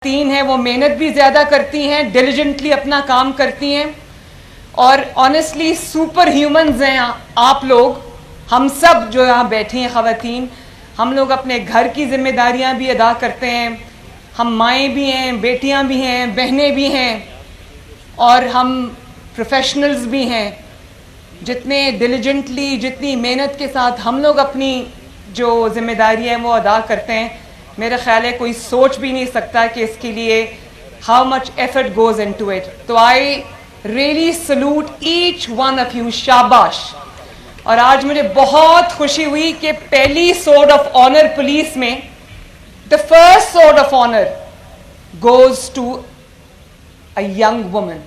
خواتین ہیں وہ محنت بھی زیادہ کرتی ہیں, ڈیلیجنٹلی اپنا کام کرتی ہیں, اور آنیسٹلی سپر ہیومنز ہیں آپ لوگ. ہم سب جو یہاں بیٹھی ہیں خواتین, ہم لوگ اپنے گھر کی ذمہ داریاں بھی ادا کرتے ہیں. ہم مائیں بھی ہیں, بیٹیاں بھی ہیں, بہنیں بھی ہیں, اور ہم پروفیشنلز بھی ہیں. جتنے ڈیلیجنٹلی, جتنی محنت کے ساتھ ہم لوگ اپنی جو ذمہ داری ہیں وہ ادا کرتے ہیں, میرا خیال ہے کوئی سوچ بھی نہیں سکتا کہ اس کے لیے how much effort goes into it. تو I really salute each one of you, شاباش. اور آج مجھے بہت خوشی ہوئی کہ پہلی سورڈ آف آنر پولیس میں, the first sword of honour goes to a young woman.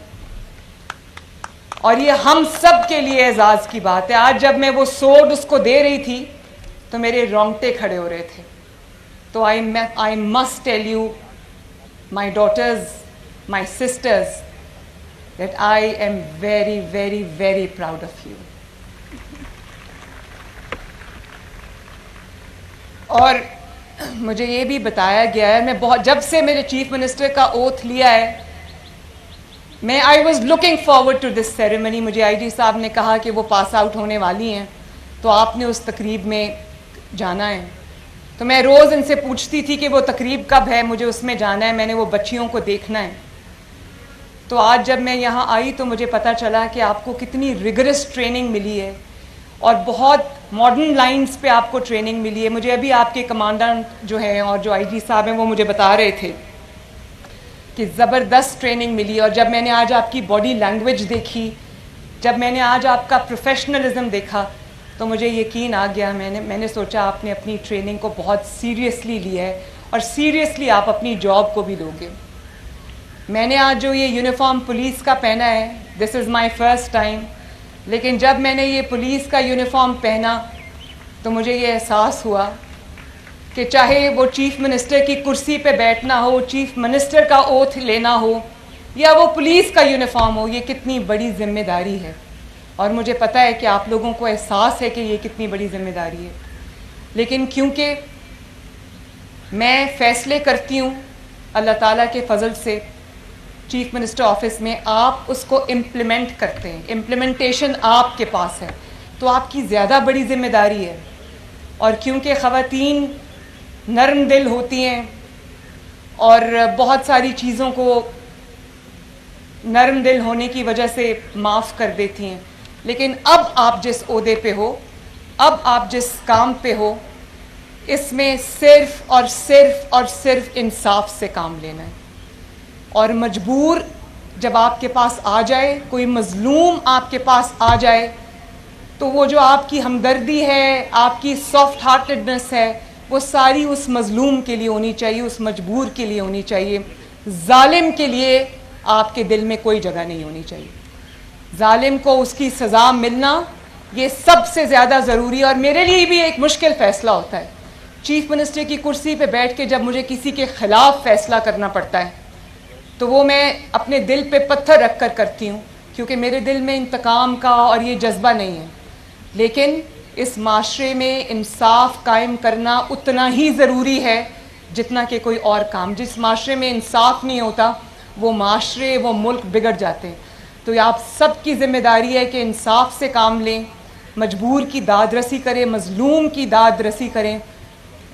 اور یہ ہم سب کے لیے اعزاز کی بات ہے. آج جب میں وہ سورڈ اس کو دے رہی تھی تو میرے رونگٹے کھڑے ہو رہے تھے. تو I must tell you, my daughters, my sisters, that I am very, very, very proud of you. اور مجھے یہ بھی بتایا گیا ہے, میں جب سے میرے چیف منسٹر کا اوتھ لیا ہے, I was looking forward to this ceremony. مجھے آئی جی صاحب نے کہا کہ وہ پاس آؤٹ ہونے والی ہیں تو آپ نے اس تقریب میں جانا ہے. تو میں روز ان سے پوچھتی تھی کہ وہ تقریب کب ہے, مجھے اس میں جانا ہے, میں نے وہ بچیوں کو دیکھنا ہے. تو آج جب میں یہاں آئی تو مجھے پتہ چلا کہ آپ کو کتنی ریگرس ٹریننگ ملی ہے اور بہت ماڈرن لائنز پہ آپ کو ٹریننگ ملی ہے. مجھے ابھی آپ کے کمانڈنٹ جو ہیں اور جو آئی جی صاحب ہیں وہ مجھے بتا رہے تھے کہ زبردست ٹریننگ ملی. اور جب میں نے آج آپ کی باڈی لینگویج دیکھی, جب میں نے آج آپ کا پروفیشنلزم دیکھا تو مجھے یقین آ گیا. میں نے سوچا آپ نے اپنی ٹریننگ کو بہت سیریسلی لیا ہے اور سیریسلی آپ اپنی جاب کو بھی لوگے. میں نے آج جو یہ یونیفارم پولیس کا پہنا ہے, دس از مائی فرسٹ ٹائم, لیکن جب میں نے یہ پولیس کا یونیفارم پہنا تو مجھے یہ احساس ہوا کہ چاہے وہ چیف منسٹر کی کرسی پہ بیٹھنا ہو, چیف منسٹر کا اوتھ لینا ہو, یا وہ پولیس کا یونیفارم ہو, یہ کتنی بڑی ذمہ داری ہے. اور مجھے پتہ ہے کہ آپ لوگوں کو احساس ہے کہ یہ کتنی بڑی ذمہ داری ہے. لیکن کیونکہ میں فیصلے کرتی ہوں اللہ تعالیٰ کے فضل سے چیف منسٹر آفس میں, آپ اس کو امپلیمنٹ کرتے ہیں, امپلیمنٹیشن آپ کے پاس ہے, تو آپ کی زیادہ بڑی ذمہ داری ہے. اور کیونکہ خواتین نرم دل ہوتی ہیں اور بہت ساری چیزوں کو نرم دل ہونے کی وجہ سے معاف کر دیتی ہیں, لیکن اب آپ جس عہدے پہ ہو, اب آپ جس کام پہ ہو, اس میں صرف اور صرف اور صرف انصاف سے کام لینا ہے. اور مجبور جب آپ کے پاس آ جائے, کوئی مظلوم آپ کے پاس آ جائے, تو وہ جو آپ کی ہمدردی ہے, آپ کی سافٹ ہارٹڈنس ہے, وہ ساری اس مظلوم کے لیے ہونی چاہیے, اس مجبور کے لیے ہونی چاہیے. ظالم کے لیے آپ کے دل میں کوئی جگہ نہیں ہونی چاہیے. ظالم کو اس کی سزا ملنا یہ سب سے زیادہ ضروری ہے. اور میرے لیے بھی ایک مشکل فیصلہ ہوتا ہے چیف منسٹر کی کرسی پہ بیٹھ کے, جب مجھے کسی کے خلاف فیصلہ کرنا پڑتا ہے تو وہ میں اپنے دل پہ پتھر رکھ کر کرتی ہوں, کیونکہ میرے دل میں انتقام کا اور یہ جذبہ نہیں ہے. لیکن اس معاشرے میں انصاف قائم کرنا اتنا ہی ضروری ہے جتنا کہ کوئی اور کام. جس معاشرے میں انصاف نہیں ہوتا وہ معاشرے, وہ ملک بگڑ جاتے ہیں. تو آپ سب کی ذمہ داری ہے کہ انصاف سے کام لیں, مجبور کی داد رسی کریں, مظلوم کی داد رسی کریں,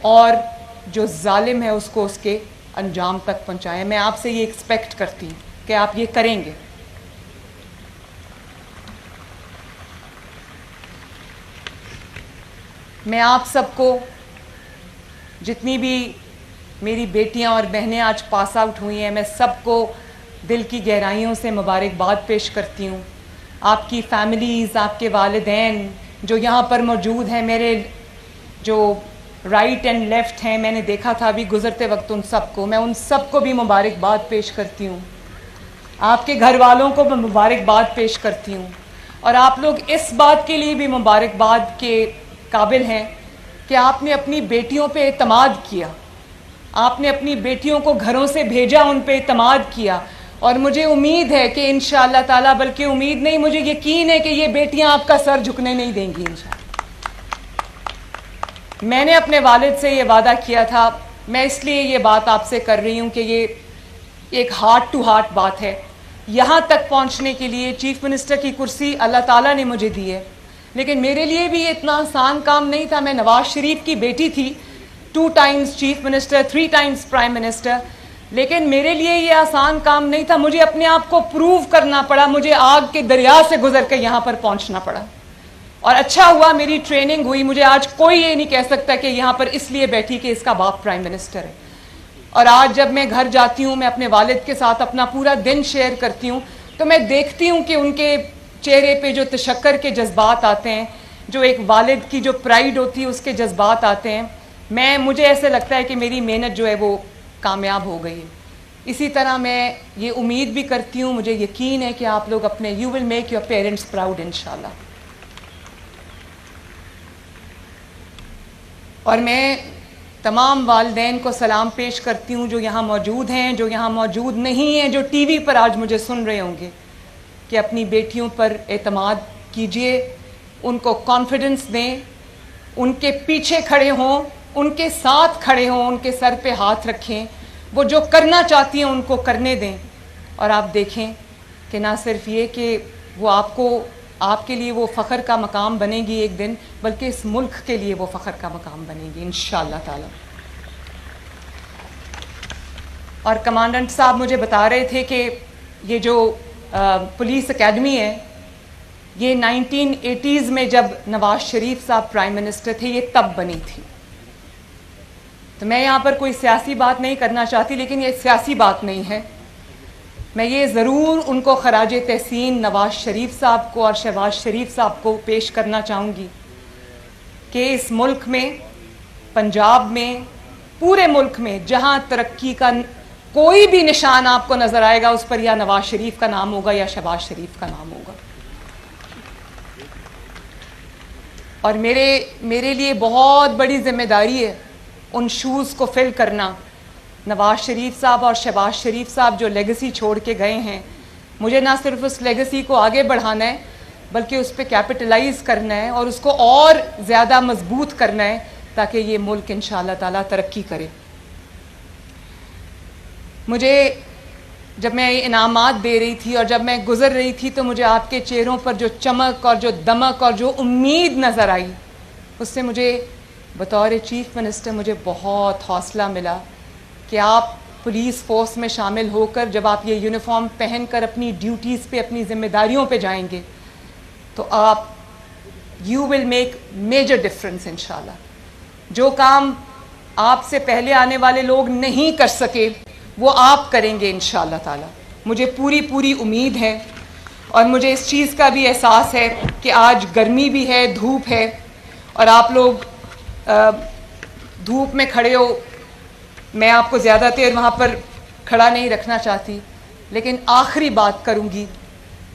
اور جو ظالم ہے اس کو اس کے انجام تک پہنچائیں. میں آپ سے یہ ایکسپیکٹ کرتی ہوں کہ آپ یہ کریں گے. میں آپ سب کو, جتنی بھی میری بیٹیاں اور بہنیں آج پاس آؤٹ ہوئی ہیں, میں سب کو دل کی گہرائیوں سے مبارکباد پیش کرتی ہوں. آپ کی فیملیز, آپ کے والدین جو یہاں پر موجود ہیں, میرے جو رائٹ اینڈ لیفٹ ہیں, میں نے دیکھا تھا ابھی گزرتے وقت ان سب کو, میں ان سب کو بھی مبارکباد پیش کرتی ہوں. آپ کے گھر والوں کو میں مبارکباد پیش کرتی ہوں. اور آپ لوگ اس بات کے لیے بھی مبارکباد کے قابل ہیں کہ آپ نے اپنی بیٹیوں پہ اعتماد کیا, آپ نے اپنی بیٹیوں کو گھروں سے بھیجا, ان پہ اعتماد کیا. اور مجھے امید ہے کہ انشاءاللہ تعالیٰ, بلکہ امید نہیں, مجھے یقین ہے کہ یہ بیٹیاں آپ کا سر جھکنے نہیں دیں گی انشاءاللہ. میں نے اپنے والد سے یہ وعدہ کیا تھا, میں اس لیے یہ بات آپ سے کر رہی ہوں کہ یہ ایک ہارٹ ٹو ہارٹ بات ہے. یہاں تک پہنچنے کے لیے چیف منسٹر کی کرسی اللہ تعالیٰ نے مجھے دی ہے, لیکن میرے لیے بھی اتنا آسان کام نہیں تھا. میں نواز شریف کی بیٹی تھی, 2 times chief minister, 3 times prime minister, لیکن میرے لیے یہ آسان کام نہیں تھا. مجھے اپنے آپ کو پروو کرنا پڑا, مجھے آگ کے دریا سے گزر کے یہاں پر پہنچنا پڑا. اور اچھا ہوا میری ٹریننگ ہوئی. مجھے آج کوئی یہ نہیں کہہ سکتا کہ یہاں پر اس لیے بیٹھی کہ اس کا باپ پرائم منسٹر ہے. اور آج جب میں گھر جاتی ہوں, میں اپنے والد کے ساتھ اپنا پورا دن شیئر کرتی ہوں, تو میں دیکھتی ہوں کہ ان کے چہرے پہ جو تشکر کے جذبات آتے ہیں, جو ایک والد کی جو پرائیڈ ہوتی ہے اس کے جذبات آتے ہیں. مجھے ایسے لگتا ہے کہ میری محنت جو ہے وہ کامیاب ہو گئی ہے. اسی طرح میں یہ امید بھی کرتی ہوں, مجھے یقین ہے کہ آپ لوگ اپنے you will make your parents proud انشاءاللہ. اور میں تمام والدین کو سلام پیش کرتی ہوں جو یہاں موجود ہیں, جو یہاں موجود نہیں ہیں, جو ٹی وی پر آج مجھے سن رہے ہوں گے, کہ اپنی بیٹیوں پر اعتماد کیجئے, ان کو کانفیڈنس دیں, ان کے پیچھے کھڑے ہوں, ان کے ساتھ کھڑے ہوں, ان کے سر پہ ہاتھ رکھیں, وہ جو کرنا چاہتی ہیں ان کو کرنے دیں. اور آپ دیکھیں کہ نہ صرف یہ کہ وہ آپ کے لیے وہ فخر کا مقام بنے گی ایک دن, بلکہ اس ملک کے لیے وہ فخر کا مقام بنے گی انشاءاللہ تعالی. اور کمانڈنٹ صاحب مجھے بتا رہے تھے کہ یہ جو پولیس اکیڈمی ہے, یہ 1980s میں جب نواز شریف صاحب پرائم منسٹر تھے یہ تب بنی تھی. تو میں یہاں پر کوئی سیاسی بات نہیں کرنا چاہتی, لیکن یہ سیاسی بات نہیں ہے. میں یہ ضرور ان کو خراج تحسین نواز شریف صاحب کو اور شہباز شریف صاحب کو پیش کرنا چاہوں گی کہ اس ملک میں, پنجاب میں, پورے ملک میں جہاں ترقی کا کوئی بھی نشان آپ کو نظر آئے گا, اس پر یا نواز شریف کا نام ہوگا یا شہباز شریف کا نام ہوگا. اور میرے لیے بہت بڑی ذمہ داری ہے ان شوز کو فل کرنا. نواز شریف صاحب اور شہباز شریف صاحب جو لیگسی چھوڑ کے گئے ہیں, مجھے نہ صرف اس لیگسی کو آگے بڑھانا ہے بلکہ اس پہ کیپٹلائز کرنا ہے اور اس کو اور زیادہ مضبوط کرنا ہے تاکہ یہ ملک انشاءاللہ تعالیٰ ترقی کرے. مجھے جب میں انعامات دے رہی تھی اور جب میں گزر رہی تھی تو مجھے آپ کے چہروں پر جو چمک اور جو دمک اور جو امید نظر آئی, اس سے مجھے بطور چیف منسٹر مجھے بہت حوصلہ ملا کہ آپ پولیس فورس میں شامل ہو کر جب آپ یہ یونیفارم پہن کر اپنی ڈیوٹیز پہ, اپنی ذمہ داریوں پہ جائیں گے تو you will make major difference انشاءاللہ. جو کام آپ سے پہلے آنے والے لوگ نہیں کر سکے وہ آپ کریں گے انشاءاللہ تعالیٰ. مجھے پوری امید ہے اور مجھے اس چیز کا بھی احساس ہے کہ آج گرمی بھی ہے, دھوپ ہے, اور آپ لوگ دھوپ میں کھڑے ہو. میں آپ کو زیادہ دیر وہاں پر کھڑا نہیں رکھنا چاہتی, لیکن آخری بات کروں گی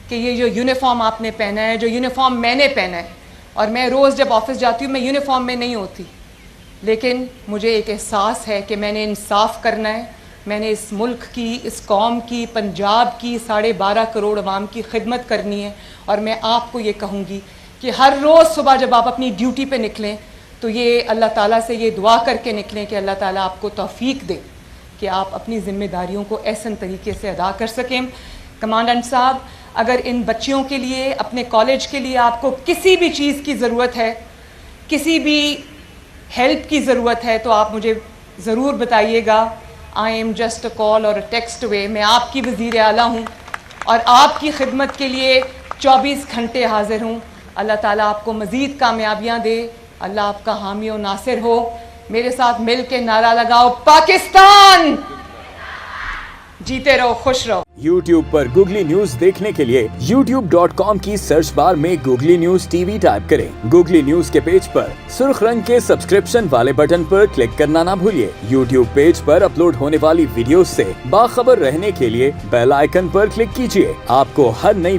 کہ یہ جو یونیفارم آپ نے پہنا ہے, جو یونیفارم میں نے پہنا ہے, اور میں روز جب آفس جاتی ہوں میں یونیفارم میں نہیں ہوتی, لیکن مجھے ایک احساس ہے کہ میں نے انصاف کرنا ہے. میں نے اس ملک کی, اس قوم کی, پنجاب کی 12.5 کروڑ عوام کی خدمت کرنی ہے. اور میں آپ کو یہ کہوں گی کہ ہر روز صبح جب آپ اپنی ڈیوٹی پہ نکلیں تو یہ اللہ تعالیٰ سے یہ دعا کر کے نکلیں کہ اللہ تعالیٰ آپ کو توفیق دے کہ آپ اپنی ذمہ داریوں کو احسن طریقے سے ادا کر سکیں. کمانڈنٹ صاحب, اگر ان بچیوں کے لیے, اپنے کالج کے لیے آپ کو کسی بھی چیز کی ضرورت ہے, کسی بھی ہیلپ کی ضرورت ہے تو آپ مجھے ضرور بتائیے گا. آئی ایم جسٹ اے کال اور اے ٹیکسٹ اوے. میں آپ کی وزیر اعلیٰ ہوں اور آپ کی خدمت کے لیے 24 گھنٹے حاضر ہوں. اللہ تعالیٰ آپ کو مزید کامیابیاں دے, اللہ آپ کا حامی و ناصر ہو. میرے ساتھ مل کے نعرہ لگاؤ, پاکستان جیتے رہو, خوش رہو. YouTube پر گوگلی نیوز دیکھنے کے لیے youtube.com کی سرچ بار میں googly news T V type کریں. گوگلی نیوز کے پیج پر سرخ رنگ کے سبسکرپشن والے بٹن پر کلک کرنا نہ بھولیے. YouTube پیج پر اپلوڈ ہونے والی ویڈیوز سے باخبر رہنے کے لیے بیل آئیکن پر کلک کیجیے. آپ کو ہر نئی